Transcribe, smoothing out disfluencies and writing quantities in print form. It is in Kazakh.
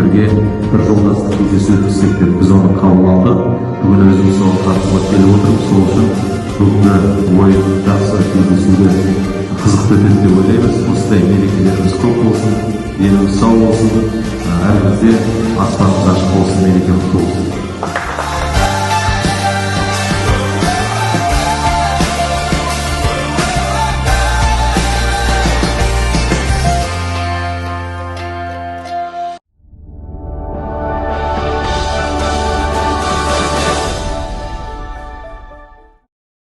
бірге бір жолдастық кездесу өткізсек деп біз оны қабыл алдық. Бүгін өзіміз соған қатысуға келіп отырмыз. Сол үшін бүгінгі ойын жақсы кездесуге қызықты өтеді деп ойлаймыз. Осындай мерекелеріміз көп болсын, еліміз сау болсын, әрімізде аспанымыз ашық болсын мерекеміз.